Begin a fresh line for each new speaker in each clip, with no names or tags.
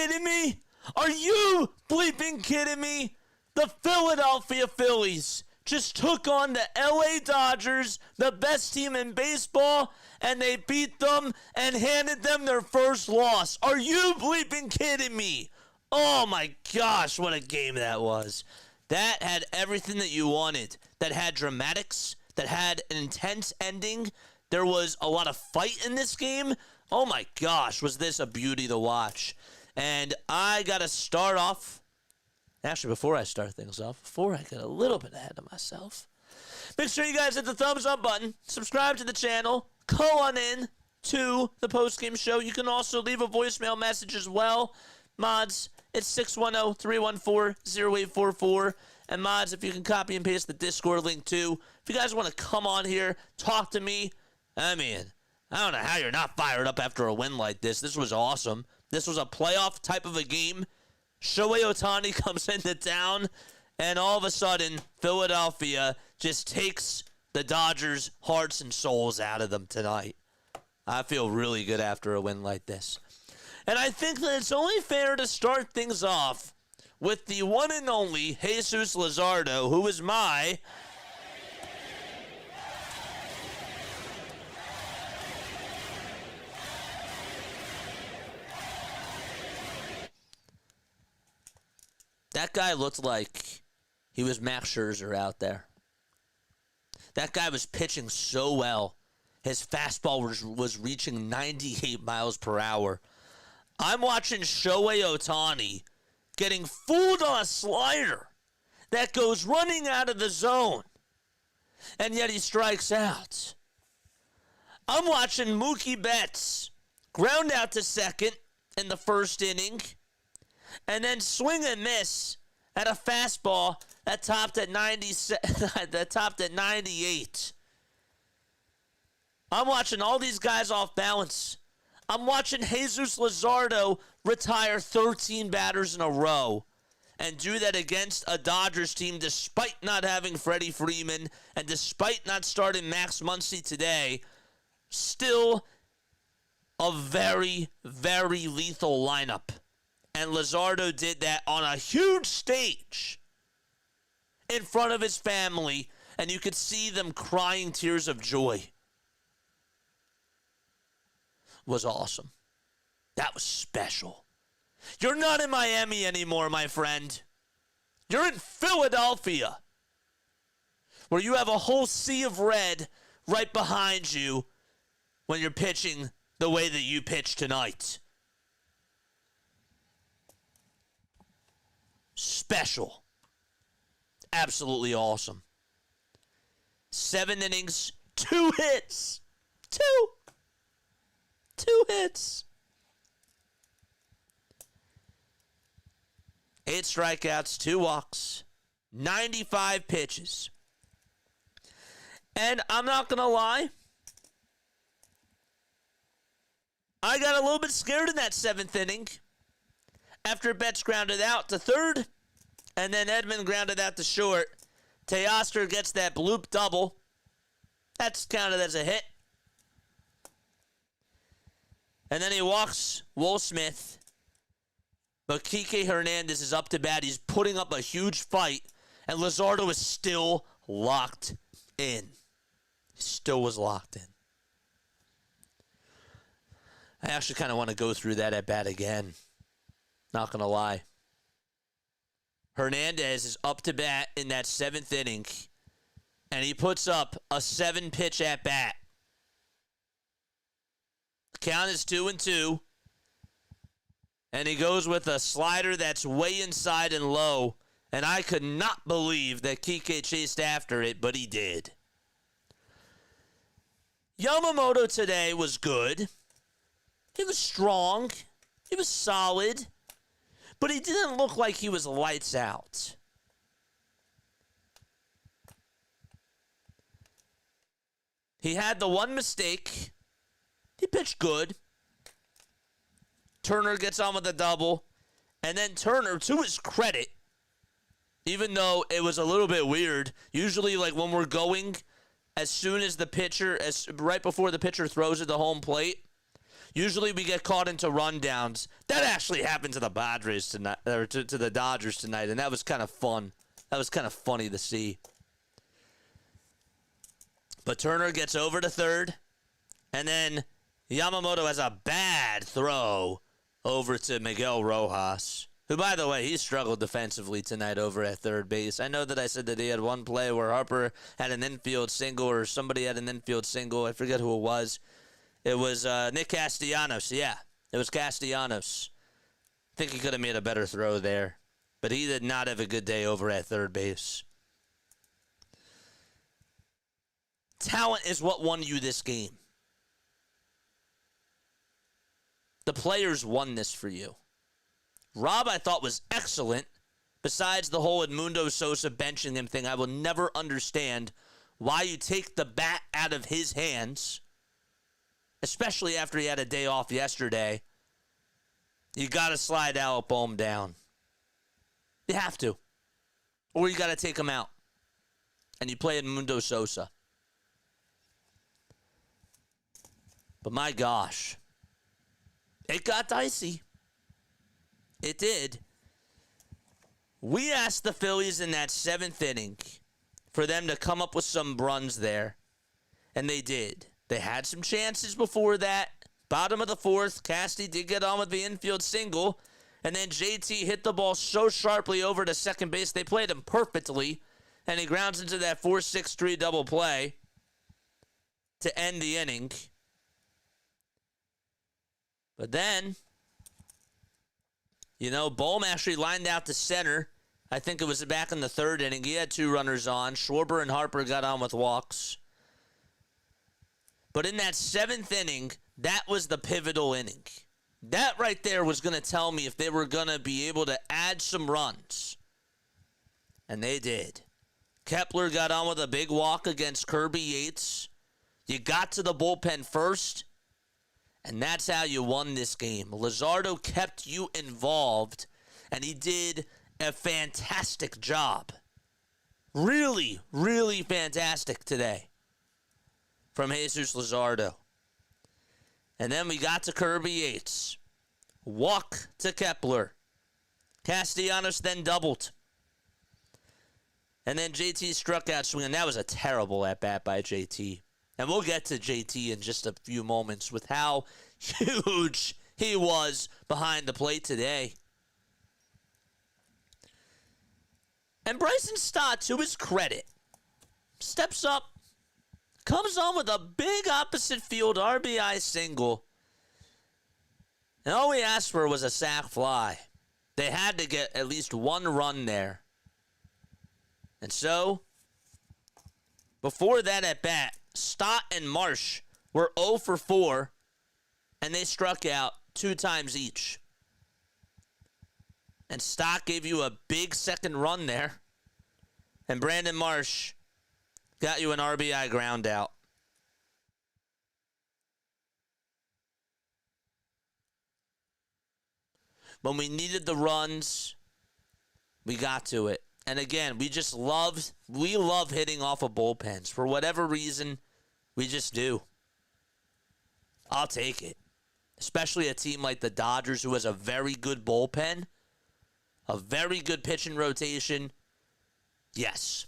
kidding me? Are you bleeping kidding me? The Philadelphia Phillies just took on the LA Dodgers, the best team in baseball, and they beat them and handed them their first loss. Are you bleeping kidding me? Oh my gosh, what a game that was. That had everything that you wanted. That had dramatics, that had an intense ending. There was a lot of fight in this game. Oh my gosh, was this a beauty to watch. And I got to start off. Actually, before I start things off, before I get a little bit ahead of myself, make sure you guys hit the thumbs up button, subscribe to the channel, call on in to the post-game show. You can also leave a voicemail message as well. Mods, it's 610-314-0844. And mods, if you can copy and paste the Discord link too. If you guys want to come on here, talk to me, I mean, I don't know how you're not fired up after a win like this. This was awesome. This was a playoff type of a game. Shohei Ohtani comes into town, and all of a sudden, Philadelphia just takes the Dodgers' hearts and souls out of them tonight. I feel really good after a win like this. And I think that it's only fair to start things off with the one and only Jesus Luzardo, who is my... That guy looked like he was Max Scherzer out there. That guy was pitching so well. His fastball was reaching 98 miles per hour. I'm watching Shohei Ohtani getting fooled on a slider that goes running out of the zone, and yet he strikes out. I'm watching Mookie Betts ground out to second in the first inning, and then swing and miss at a fastball that topped at 98. I'm watching all these guys off balance. I'm watching Jesus Luzardo retire 13 batters in a row and do that against a Dodgers team despite not having Freddie Freeman and despite not starting Max Muncy today. Still a very, very lethal lineup. And Luzardo did that on a huge stage in front of his family, and you could see them crying tears of joy. Was awesome. That was special. You're not in Miami anymore, my friend. You're in Philadelphia, where you have a whole sea of red right behind you when you're pitching the way that you pitch tonight. Special. Absolutely awesome. 7 innings, 2 hits. 2 hits. 8 strikeouts, 2 walks, 95 pitches. And I'm not going to lie, I got a little bit scared in that 7th inning. After Betts grounded out to third, and then Edman grounded out to short. Teoscar gets that bloop double. That's counted as a hit. And then he walks Will Smith. But Kike Hernandez is up to bat. He's putting up a huge fight. And Luzardo is still locked in. He still was locked in. I actually kind of want to go through that at bat again. Not going to lie. Hernandez is up to bat in that 7th inning, and he puts up a 7-pitch at bat. The count is 2-2, and he goes with a slider that's way inside and low, and I could not believe that Kike chased after it, but he did. Yamamoto today was good. He was strong. He was solid. But he didn't look like he was lights out. He had the one mistake. He pitched good. Turner gets on with a double. And then Turner, to his credit, even though it was a little bit weird, usually like when we're going, as soon as the pitcher, right before the pitcher throws at the home plate, Usually we get caught into rundowns. That actually happened to the Padres tonight, or to the Dodgers tonight, and that was kind of fun. That was kind of funny to see. But Turner gets over to third, and then Yamamoto has a bad throw over to Miguel Rojas, who, by the way, he struggled defensively tonight over at third base. I know that I said that he had one play where Harper had an infield single, or somebody had an infield single. I forget who it was. It was Nick Castellanos. Yeah, it was Castellanos. I think he could have made a better throw there, but he did not have a good day over at third base. Talent is what won you this game. The players won this for you. Rob, I thought, was excellent. Besides the whole Edmundo Sosa benching him thing, I will never understand why you take the bat out of his hands, especially after he had a day off yesterday. You got to slide Alec Boehm down. You have to. Or you got to take him out. And you play Edmundo Sosa. But my gosh, it got dicey. It did. We asked the Phillies in that seventh inning for them to come up with some runs there, and they did. They had some chances before that. Bottom of the fourth, Casty did get on with the infield single, and then JT hit the ball so sharply over to second base, they played him perfectly, and he grounds into that 4-6-3 double play to end the inning. But then, Boehm actually lined out to center. I think it was back in the third inning. He had two runners on. Schwarber and Harper got on with walks. But in that seventh inning, that was the pivotal inning. That right there was going to tell me if they were going to be able to add some runs. And they did. Kepler got on with a big walk against Kirby Yates. You got to the bullpen first. And that's how you won this game. Luzardo kept you involved, and he did a fantastic job. Really, really fantastic today from Jesus Luzardo. And then we got to Kirby Yates. Walk to Kepler. Castellanos then doubled. And then JT struck out swinging. That was a terrible at-bat by JT. And we'll get to JT in just a few moments with how huge he was behind the plate today. And Bryson Stott, to his credit, steps up, comes on with a big opposite field RBI single. And all we asked for was a sac fly. They had to get at least one run there. And so, before that at bat, Stott and Marsh were 0 for 4, and they struck out 2 times each. And Stott gave you a big second run there, and Brandon Marsh got you an RBI ground out. When we needed the runs, we got to it. And again, we love hitting off of bullpens. For whatever reason, we just do. I'll take it. Especially a team like the Dodgers, who has a very good bullpen, a very good pitching rotation. Yes.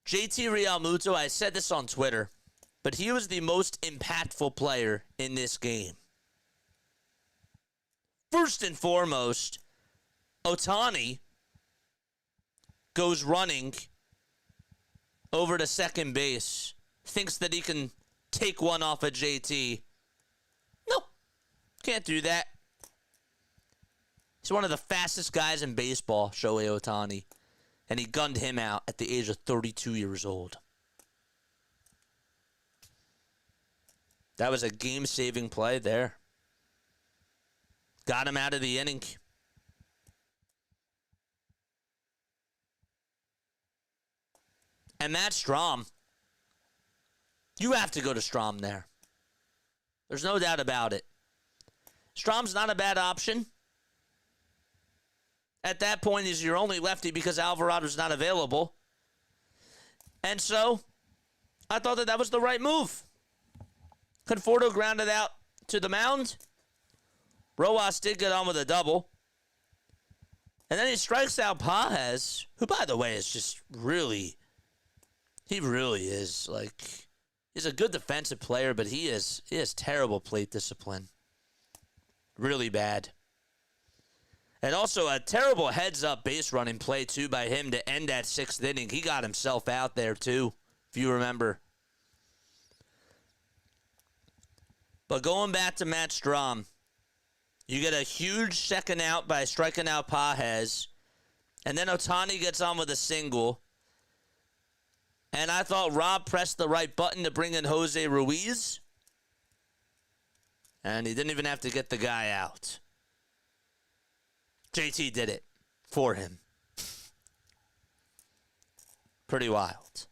JT Realmuto, I said this on Twitter, but he was the most impactful player in this game. First and foremost, Ohtani goes running over to second base, thinks that he can take one off of JT. Nope, can't do that. He's one of the fastest guys in baseball, Shohei Ohtani, and he gunned him out at the age of 32 years old. That was a game-saving play there. Got him out of the inning. And Matt Strahm, you have to go to Strahm there. There's no doubt about it. Strahm's not a bad option. At that point, he's your only lefty because Alvarado's not available. And so, I thought that was the right move. Conforto grounded out to the mound. Rojas did get on with a double. And then he strikes out Pages, who, by the way, is just really, he really is, like, he's a good defensive player, but he has terrible plate discipline. Really bad. And also a terrible heads-up base running play, too, by him to end that 6th inning. He got himself out there, too, if you remember. But going back to Matt Strahm, you get a huge second out by striking out Pages. And then Ohtani gets on with a single. And I thought Rob pressed the right button to bring in Jose Ruiz. And he didn't even have to get the guy out. JT did it for him. Pretty wild.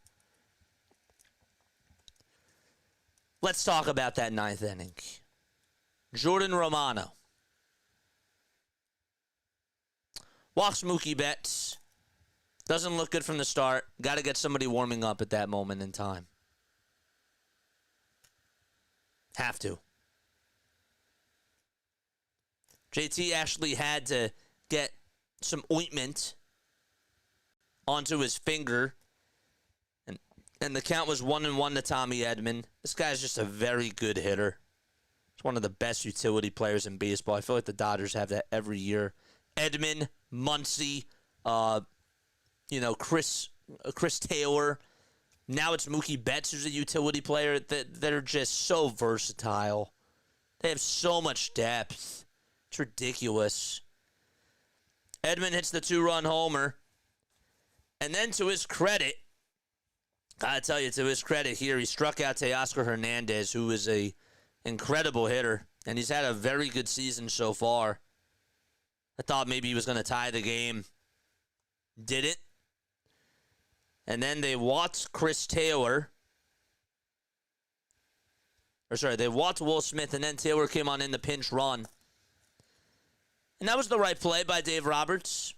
Let's talk about that 9th inning. Jordan Romano walks Mookie Betts. Doesn't look good from the start. Got to get somebody warming up at that moment in time. Have to. JT actually had to get some ointment onto his finger. And the count was 1-1 to Tommy Edman. This guy's just a very good hitter. He's one of the best utility players in baseball. I feel like the Dodgers have that every year. Edman, Muncy, Chris Taylor. Now it's Mookie Betts, who's a utility player. That are just so versatile. They have so much depth. It's ridiculous. Edman hits the 2-run homer. And then to his credit, I tell you, to his credit here, he struck out Teoscar Hernandez, who is a incredible hitter. And he's had a very good season so far. I thought maybe he was going to tie the game. Didn't. And then they walked Chris Taylor. They walked Will Smith, and then Taylor came on in the pinch run. And that was the right play by Dave Roberts.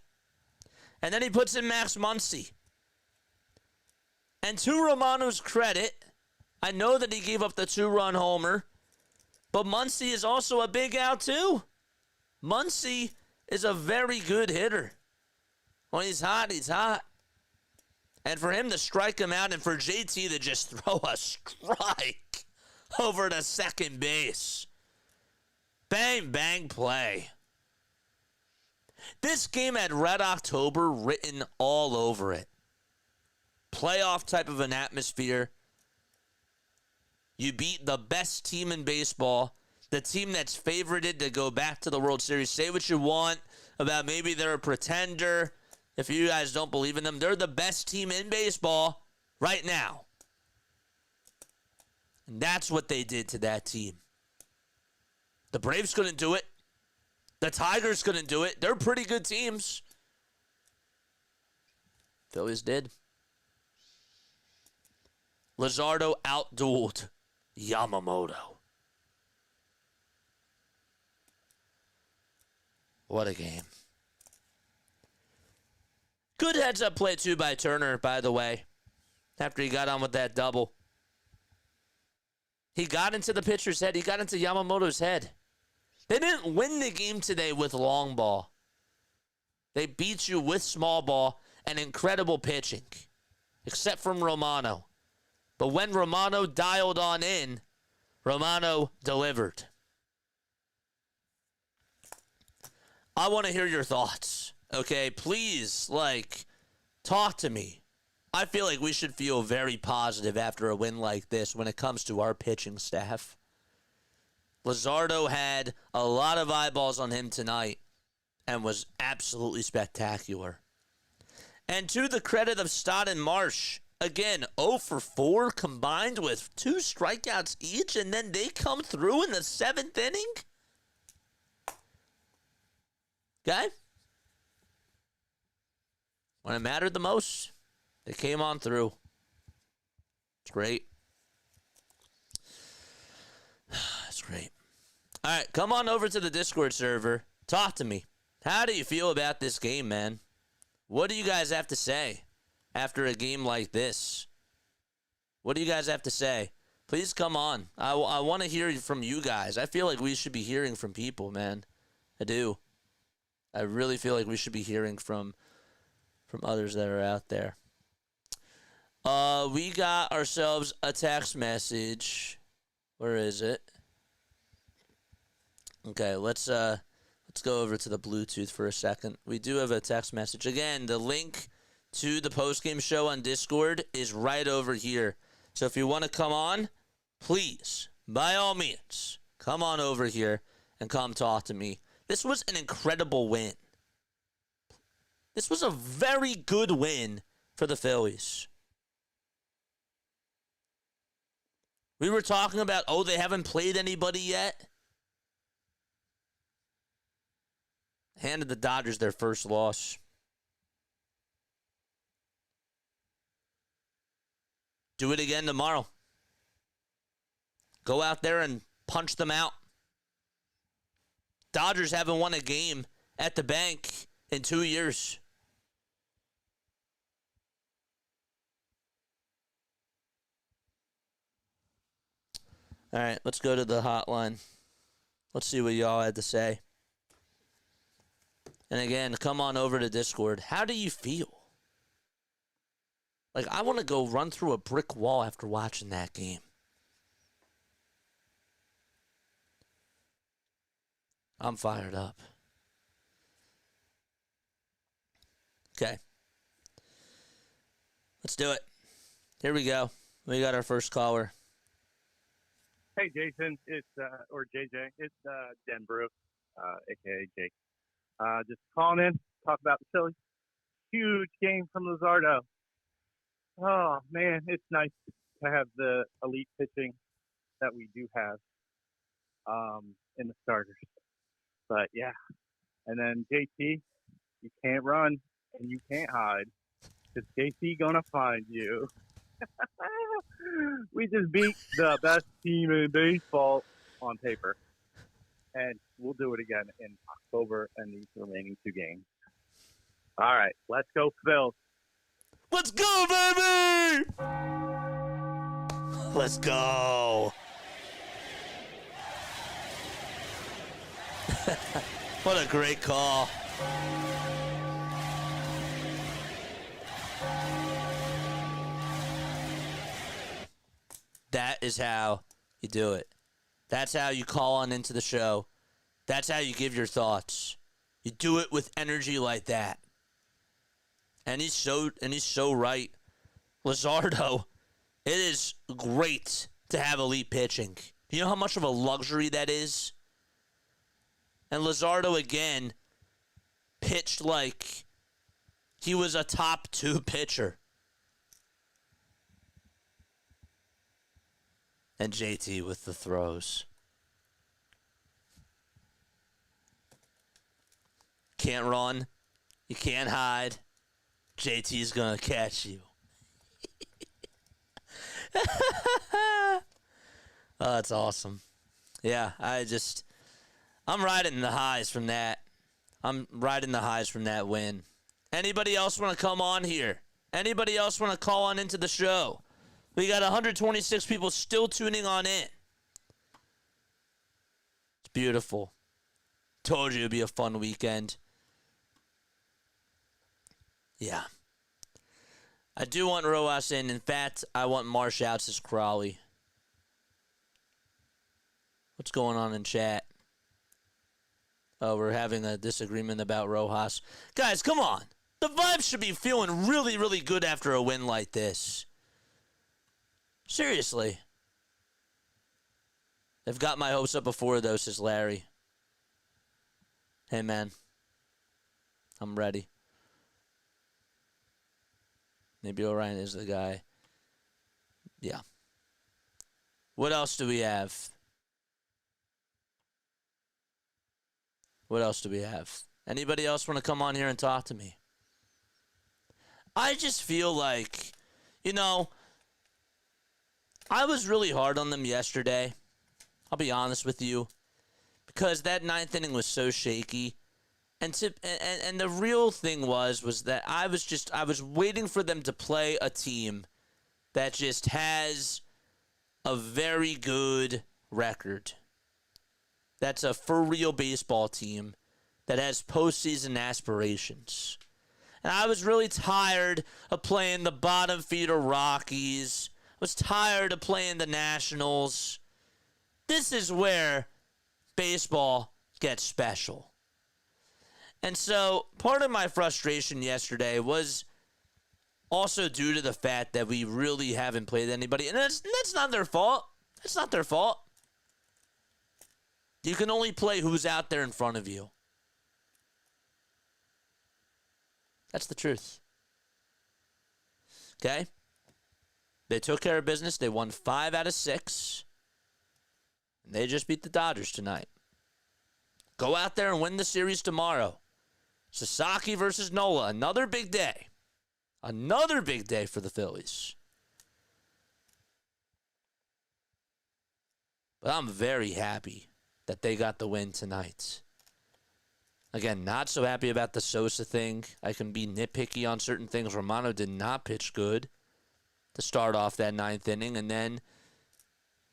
And then he puts in Max Muncy. And to Romano's credit, I know that he gave up the 2-run homer, but Muncy is also a big out too. Muncy is a very good hitter. When he's hot, he's hot. And for him to strike him out and for JT to just throw a strike over to second base. Bang, bang play. This game had Red October written all over it. Playoff type of an atmosphere. You beat the best team in baseball, the team that's favorited to go back to the World Series. Say what you want about maybe they're a pretender. If you guys don't believe in them, they're the best team in baseball right now. And that's what they did to that team. The Braves couldn't do it. The Tigers couldn't do it. They're pretty good teams. Phillies did. Luzardo outdueled Yamamoto. What a game. Good heads-up play, too, by Turner, by the way, after he got on with that double. He got into the pitcher's head. He got into Yamamoto's head. They didn't win the game today with long ball. They beat you with small ball and incredible pitching, except from Romano. But when Romano dialed on in, Romano delivered. I want to hear your thoughts, okay? Please, talk to me. I feel like we should feel very positive after a win like this when it comes to our pitching staff. Luzardo had a lot of eyeballs on him tonight and was absolutely spectacular. And to the credit of Stott and Marsh, again, 0 for 4 combined with 2 strikeouts each, and then they come through in the 7th inning? Okay? When it mattered the most, they came on through. It's great. That's great. All right, come on over to the Discord server. Talk to me. How do you feel about this game, man? What do you guys have to say after a game like this? What do you guys have to say? Please come on. I want to hear from you guys. I feel like we should be hearing from people, man. I do. I really feel like we should be hearing from others that are out there. We got ourselves a text message. Where is it? Okay, let's go over to the Bluetooth for a second. We do have a text message. Again, the link to the postgame show on Discord is right over here. So if you want to come on, please, by all means, come on over here and come talk to me. This was an incredible win. This was a very good win for the Phillies. We were talking about, they haven't played anybody yet. Handed the Dodgers their first loss. Do it again tomorrow. Go out there and punch them out. Dodgers haven't won a game at the bank in 2 years. All right, let's go to the hotline. Let's see what y'all had to say. And again, come on over to Discord. How do you feel? Like, I want to go run through a brick wall after watching that game. I'm fired up. Okay. Let's do it. Here we go. We got our first caller.
Hey, Jason. It's, or JJ. It's Denbrook, a.k.a. Jake. Just calling in, talk about the Phillies. Huge game from Luzardo. Oh, man, it's nice to have the elite pitching that we do have in the starters. But, yeah. And then JT, you can't run and you can't hide because JT going to find you. We just beat the best team in baseball on paper. And we'll do it again in October and these remaining 2 games. All right, let's go, Phil.
Let's go, baby! Let's go. What a great call. That is how you do it. That's how you call on into the show. That's how you give your thoughts. You do it with energy like that. And he's so right. Luzardo, it is great to have elite pitching. You know how much of a luxury that is? And Luzardo again pitched like he was a top 2 pitcher. And JT with the throws. Can't run. You can't hide. JT's going to catch you. Oh, that's awesome. Yeah, I'm riding the highs from that. I'm riding the highs from that win. Anybody else want to come on here? Anybody else want to call on into the show? We got 126 people still tuning on in. It's beautiful. Told you it'd be a fun weekend. Yeah. I do want Rojas in. In fact, I want Marsh out as Crawley. What's going on in chat? Oh, we're having a disagreement about Rojas. Guys, come on. The vibes should be feeling really, really good after a win like this. Seriously. They've got my hopes up before, though, says Larry. Hey, man. I'm ready. Maybe Orion is the guy. Yeah. What else do we have? What else do we have? Anybody else want to come on here and talk to me? I just feel like, I was really hard on them yesterday. I'll be honest with you. Because that 9th inning was so shaky. And the real thing was that I was waiting for them to play a team that just has a very good record. That's a for-real baseball team that has postseason aspirations. And I was really tired of playing the bottom feeder Rockies. I was tired of playing the Nationals. This is where baseball gets special. And so part of my frustration yesterday was also due to the fact that we really haven't played anybody. And that's not their fault. That's not their fault. You can only play who's out there in front of you. That's the truth. Okay? They took care of business. They won 5 out of 6. And they just beat the Dodgers tonight. Go out there and win the series tomorrow. Sasaki versus Nola. Another big day. Another big day for the Phillies. But I'm very happy that they got the win tonight. Again, not so happy about the Sosa thing. I can be nitpicky on certain things. Romano did not pitch good to start off that 9th inning. And then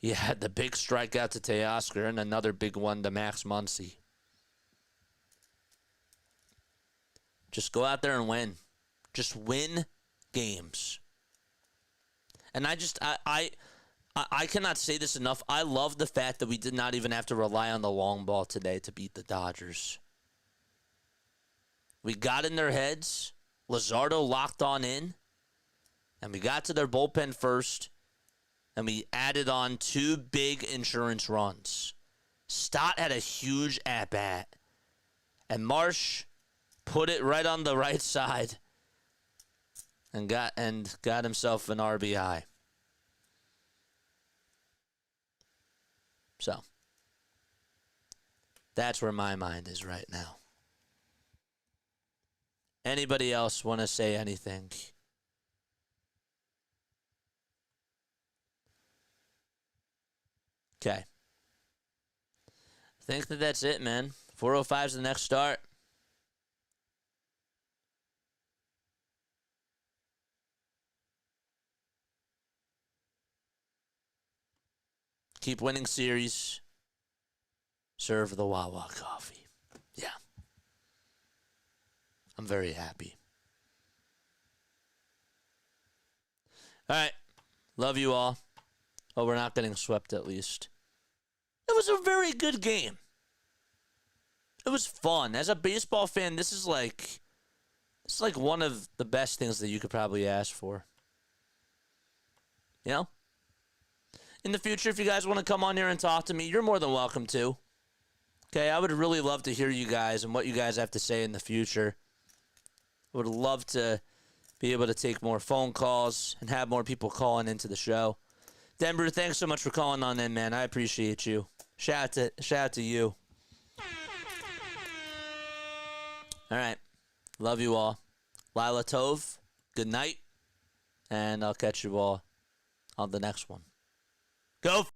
he had the big strikeout to Teoscar and another big one to Max Muncy. Just go out there and win. Just win games. And I cannot say this enough. I love the fact that we did not even have to rely on the long ball today to beat the Dodgers. We got in their heads. Luzardo locked on in. And we got to their bullpen first. And we added on 2 big insurance runs. Stott had a huge at-bat. And Marsh put it right on the right side. And got himself an RBI. So, that's where my mind is right now. Anybody else want to say anything? Okay. I think that's it, man. 4:05 is the next start. Keep winning series. Serve the Wawa coffee. Yeah. I'm very happy. All right. Love you all. Oh, we're not getting swept at least. It was a very good game. It was fun. As a baseball fan, this is like one of the best things that you could probably ask for. You know? In the future, if you guys want to come on here and talk to me, you're more than welcome to. Okay, I would really love to hear you guys and what you guys have to say in the future. I would love to be able to take more phone calls and have more people calling into the show. Denver, thanks so much for calling on in, man. I appreciate you. Shout out to you. All right. Love you all. Lila Tove, good night. And I'll catch you all on the next one. Go